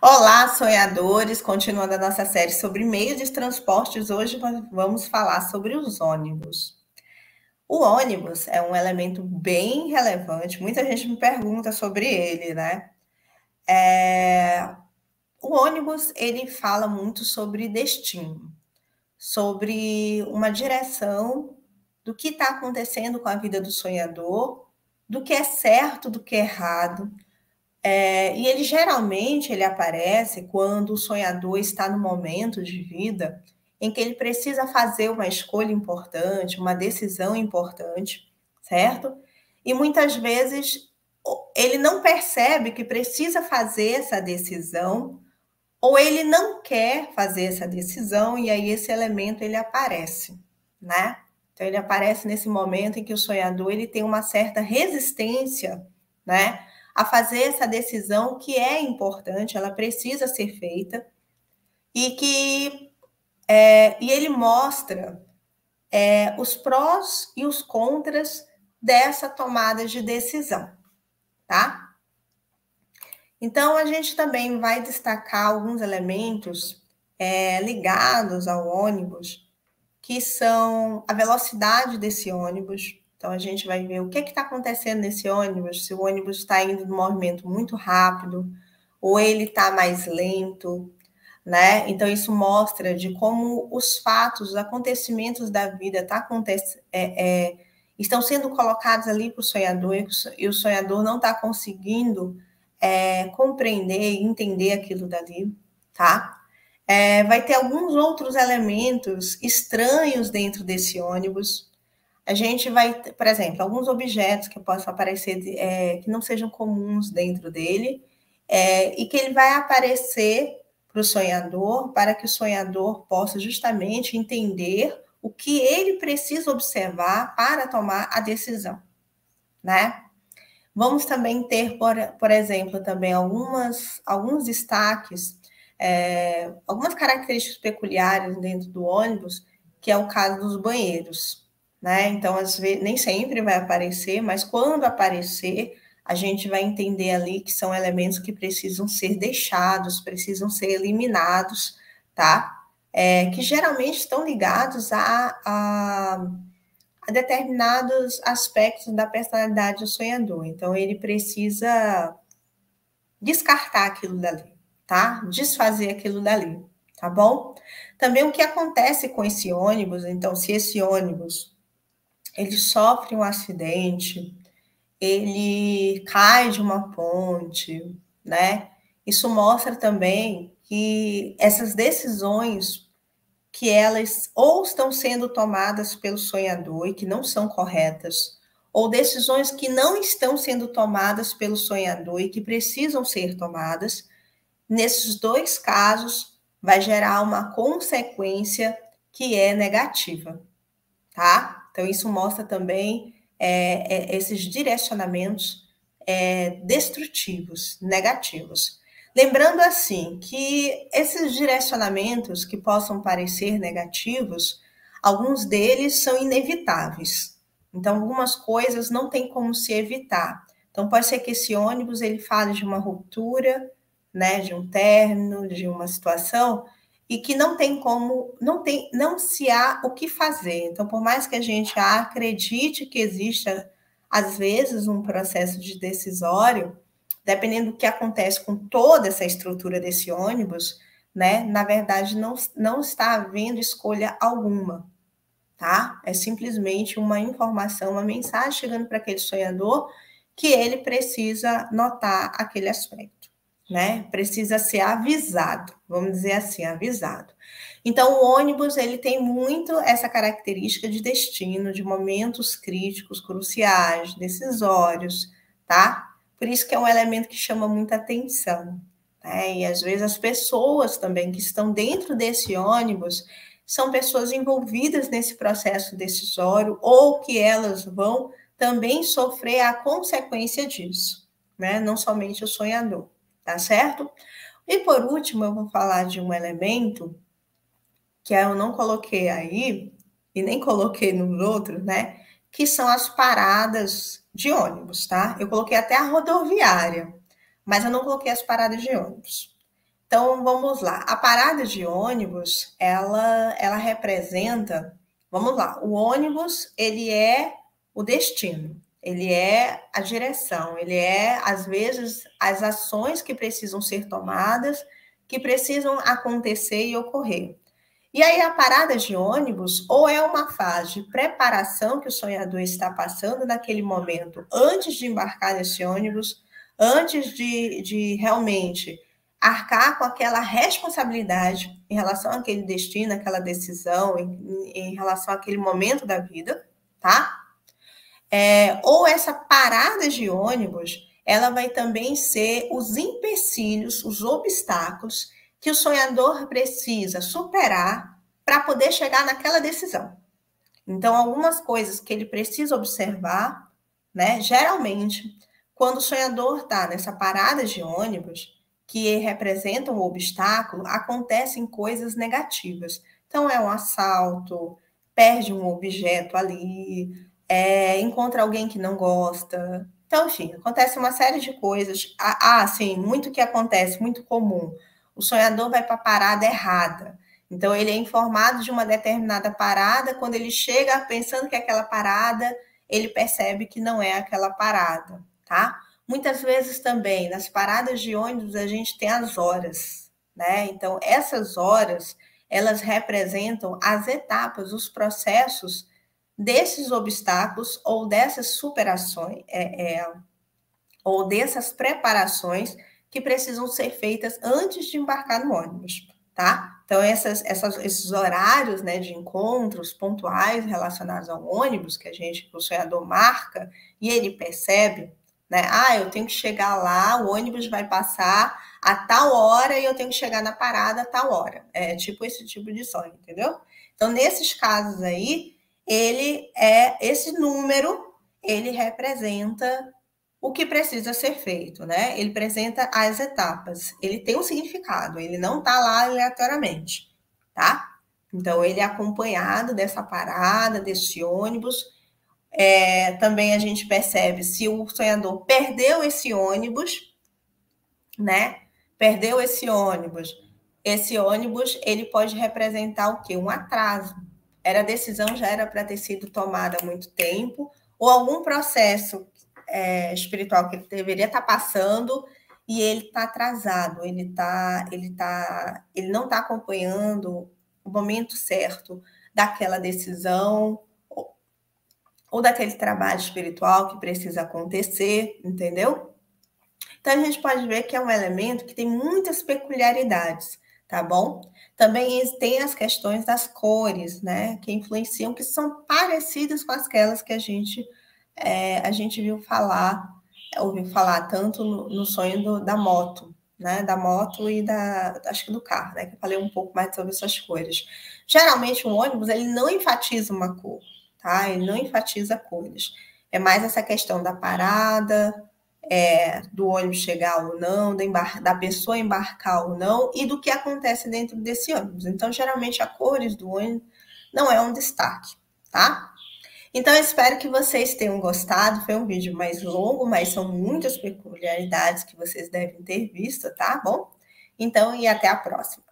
Olá, sonhadores! Continuando a nossa série sobre meios de transportes, hoje vamos falar sobre os ônibus. O ônibus é um elemento bem relevante, muita gente me pergunta sobre ele, né? O ônibus, ele fala muito sobre destino, sobre uma direção do que está acontecendo com a vida do sonhador, do que é certo, do que é errado. E ele geralmente ele aparece quando o sonhador está no momento de vida em que ele precisa fazer uma escolha importante, uma decisão importante, certo? E muitas vezes ele não percebe que precisa fazer essa decisão ou ele não quer fazer essa decisão e aí esse elemento ele aparece, né? Então ele aparece nesse momento em que o sonhador ele tem uma certa resistência, né, a fazer essa decisão que é importante, ela precisa ser feita e ele mostra os prós e os contras dessa tomada de decisão, tá? Então, a gente também vai destacar alguns elementos ligados ao ônibus, que são a velocidade desse ônibus. Então, a gente vai ver o que está acontecendo nesse ônibus, se o ônibus está indo num movimento muito rápido, ou ele está mais lento, né? Então, isso mostra de como os fatos, os acontecimentos da vida estão sendo colocados ali para o sonhador e o sonhador não está conseguindo compreender e entender aquilo dali, tá? Vai ter alguns outros elementos estranhos dentro desse ônibus. A gente vai, por exemplo, alguns objetos que possam aparecer que não sejam comuns dentro dele e que ele vai aparecer para o sonhador, para que o sonhador possa justamente entender o que ele precisa observar para tomar a decisão, né? Vamos também ter, por exemplo, também alguns destaques, algumas características peculiares dentro do ônibus, que é o caso dos banheiros, né? Então, às vezes, nem sempre vai aparecer, mas quando aparecer, a gente vai entender ali que são elementos que precisam ser deixados, precisam ser eliminados, tá? Que geralmente estão ligados a determinados aspectos da personalidade do sonhador. Então, ele precisa descartar aquilo dali, tá? Desfazer aquilo dali, tá bom? Também o que acontece com esse ônibus, então, se esse ônibus ele sofre um acidente, ele cai de uma ponte, né? Isso mostra também que essas decisões que elas ou estão sendo tomadas pelo sonhador e que não são corretas, ou decisões que não estão sendo tomadas pelo sonhador e que precisam ser tomadas, nesses dois casos vai gerar uma consequência que é negativa, tá? Então isso mostra também esses direcionamentos destrutivos, negativos. Lembrando assim que esses direcionamentos que possam parecer negativos, alguns deles são inevitáveis. Então, algumas coisas não tem como se evitar. Então, pode ser que esse ônibus ele fale de uma ruptura, né, de um término, de uma situação, e que não tem como, não se há o que fazer. Então, por mais que a gente acredite que exista, às vezes, um processo de decisório, dependendo do que acontece com toda essa estrutura desse ônibus, né, na verdade, não está havendo escolha alguma, tá? É simplesmente uma informação, uma mensagem chegando para aquele sonhador que ele precisa notar aquele aspecto, né? Precisa ser avisado, vamos dizer assim, avisado. Então, o ônibus, ele tem muito essa característica de destino, de momentos críticos, cruciais, decisórios, tá? Por isso que é um elemento que chama muita atenção, né? E às vezes as pessoas também que estão dentro desse ônibus são pessoas envolvidas nesse processo decisório ou que elas vão também sofrer a consequência disso, né? Não somente o sonhador, tá certo? E por último, eu vou falar de um elemento que eu não coloquei aí e nem coloquei nos outros, né? Que são as paradas de ônibus, tá? Eu coloquei até a rodoviária, mas eu não coloquei as paradas de ônibus. Então, vamos lá. A parada de ônibus, ela representa, vamos lá, o ônibus, ele é o destino, ele é a direção, ele é, às vezes, as ações que precisam ser tomadas, que precisam acontecer e ocorrer. E aí, a parada de ônibus, ou é uma fase de preparação que o sonhador está passando naquele momento, antes de embarcar nesse ônibus, antes de realmente arcar com aquela responsabilidade em relação àquele destino, aquela decisão, em relação àquele momento da vida, tá? Ou essa parada de ônibus, ela vai também ser os empecilhos, os obstáculos que o sonhador precisa superar para poder chegar naquela decisão. Então, algumas coisas que ele precisa observar, né? Geralmente, quando o sonhador está nessa parada de ônibus, que representa um obstáculo, acontecem coisas negativas. Então, é um assalto, perde um objeto ali, encontra alguém que não gosta. Então, enfim, acontece uma série de coisas. Sim, muito que acontece, muito comum. O sonhador vai para a parada errada. Então, ele é informado de uma determinada parada, quando ele chega pensando que é aquela parada, ele percebe que não é aquela parada, tá? Muitas vezes também, nas paradas de ônibus, a gente tem as horas, né? Então, essas horas, elas representam as etapas, os processos desses obstáculos ou dessas superações, ou dessas preparações que precisam ser feitas antes de embarcar no ônibus, tá? Então, esses horários, né, de encontros pontuais relacionados ao ônibus, que o sonhador marca e ele percebe, né? Eu tenho que chegar lá, o ônibus vai passar a tal hora e eu tenho que chegar na parada a tal hora. É tipo esse tipo de sonho, entendeu? Então, nesses casos aí, esse número, ele representa o que precisa ser feito, né? Ele apresenta as etapas, ele tem um significado, ele não está lá aleatoriamente, tá? Então, ele é acompanhado dessa parada, desse ônibus. Também a gente percebe se o sonhador perdeu esse ônibus, né? Perdeu esse ônibus. Esse ônibus, ele pode representar o quê? Um atraso. A decisão já era para ter sido tomada há muito tempo, ou algum processo espiritual que ele deveria estar passando e ele está atrasado, ele não está acompanhando o momento certo daquela decisão ou daquele trabalho espiritual que precisa acontecer, entendeu? Então, a gente pode ver que é um elemento que tem muitas peculiaridades, tá bom? Também tem as questões das cores, né? Que influenciam, que são parecidas com aquelas que a gente ouviu falar tanto no sonho da moto, né? Da moto e acho que do carro, né? Que eu falei um pouco mais sobre essas cores. Geralmente, o ônibus, ele não enfatiza uma cor, tá? Ele não enfatiza cores. É mais essa questão da parada, do ônibus chegar ou não, da pessoa embarcar ou não, e do que acontece dentro desse ônibus. Então, geralmente, a cores do ônibus não é um destaque, tá? Então, eu espero que vocês tenham gostado. Foi um vídeo mais longo, mas são muitas peculiaridades que vocês devem ter visto, tá bom? Então, e até a próxima.